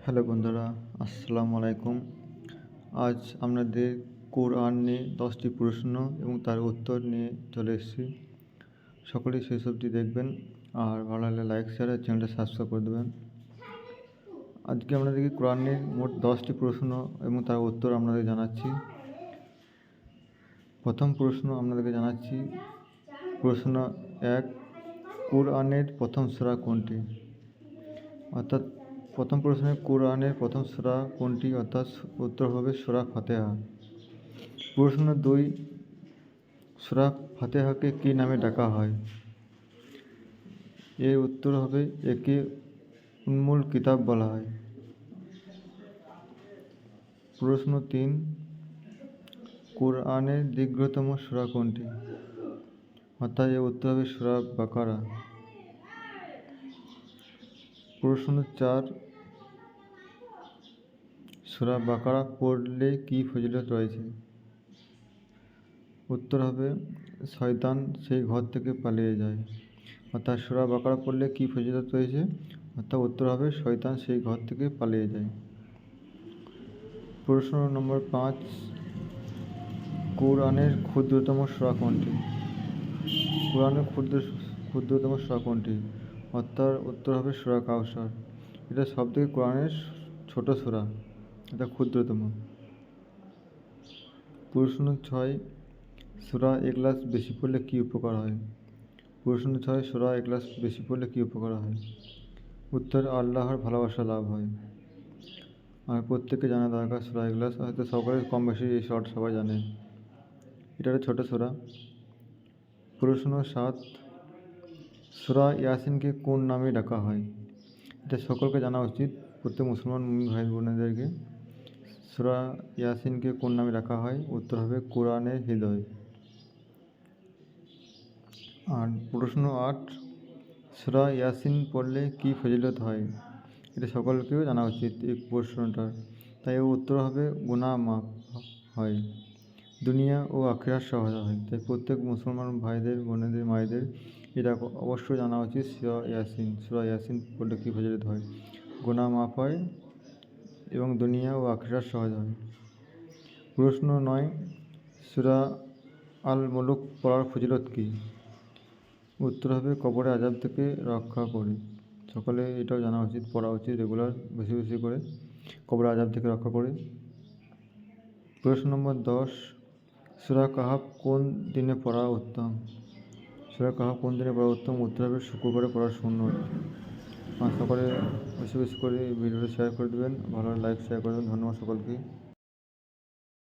Hello বন্ধুরা, আসসালামু আলাইকুম। আজ আপনাদের কোরআন নিয়ে 10টি প্রশ্ন এবং তার উত্তর নিয়ে চলে এসেছি। সকলেই সেই সবটি দেখবেন, আর ভালো লাগলে লাইক শেয়ার আর চ্যানেলটা সাবস্ক্রাইব করে দেবেন। আজকে আপনাদেরকে কোরআনের মোট 10টি প্রশ্ন এবং তার উত্তর আপনাদের জানাচ্ছি। প্রথম প্রশ্ন আপনাদেরকে জানাচ্ছি। প্রশ্ন 1, কোরআনের প্রথম সূরা কোনটি? অর্থাৎ প্রথম প্রশ্নে কোরআনের প্রথম সূরা কোনটি, অর্থাৎ উত্তর হবে সূরা ফাতিহা। প্রশ্ন 2, সূরা ফাতিহাকে কী নামে ডাকা হয়? এর উত্তর হবে একে উম্মুল কিতাব বলা হয়। প্রশ্ন 3, কোরআনের দীর্ঘতম সূরা কোনটি? অর্থাৎ এর উত্তর হবে সূরা বাকারা। প্রশ্ন 4, সূরা বাকারা পড়লে কী ফজিলত রয়েছে? উত্তর হবে শয়তান সেই ঘর থেকে পালিয়ে যায়। অর্থাৎ সূরা বাকারা পড়লে কী ফজিলত রয়েছে? অর্থাৎ উত্তর হবে শয়তান সেই ঘর থেকে পালিয়ে যায়। প্রশ্ন নম্বর 5, কোরআনের ক্ষুদ্রতম সূরা কোনটি? কোরআনের ক্ষুদ্রতম সূরা কোনটি? অর্থাৎ উত্তর হবে সূরা কাউসার। এটা সবথেকে কোরআনের ছোট সূরা, এটা ক্ষুদ্রতম। প্রশ্ন 6, সূরা ইখলাস বেশি পড়লে কী উপকার হয়? প্রশ্ন 6, সূরা ইখলাস বেশি পড়লে কী উপকার হয়? উত্তর আল্লাহর ভালোবাসা লাভ হয়। আর প্রত্যেককে জানা দরকার সূরা ইখলাস, হয়তো সকলে কম বেশি এই সূরাটা সবাই জানে। এটা একটা ছোটো সূরা। প্রশ্ন 7, সূরা ইয়াসিনকে কোন নামে ডাকা হয়? এটা সকলকে জানা উচিত, প্রত্যেক মুসলমান ভাই বোনেদেরকে। সূরা ইয়াসিনকে কোন নামে ডাকা হয়? উত্তর হবে কোরআনের হৃদয়। আর প্রশ্ন 8, সূরা ইয়াসিন পড়লে কী ফজিলত হয়? এটা সকলকেও জানা উচিত এই প্রশ্নটার। তাই এর উত্তর হবে গুনাহ মাফ হয়, দুনিয়া ও আখিরাত সহায় হয়। তাই প্রত্যেক মুসলমান ভাইদের বোনেদের মায়েদের এটা অবশ্যই জানা উচিত। সূরা ইয়াসিন পড়লে কী ফজিলত হয়? গুনাহ মাফ হয় এবং দুনিয়া ও আখিরাত সহায় হয়। প্রশ্ন 9, সূরা আল মুলক পড়ার ফজিলত কী? উত্তর হবে কবরের আযাব থেকে রক্ষা করে। সকলে এটাও জানা উচিত, পড়া উচিত রেগুলার, বেশি বেশি করে, কবরের আযাব থেকে রক্ষা করে। প্রশ্ন নম্বর 10, সূরা কাহফ কোন দিনে পড়া উত্তম? সূরা কাহফ কোন দিনে পড়া উত্তম? উত্তর হবে শুক্রবারে পড়া সুন্নত। সকলে বেশি বেশি করে ভিডিওটা শেয়ার করে দেবেন, ভালো লাইক শেয়ার করে দেবেন। ধন্যবাদ সকলকে।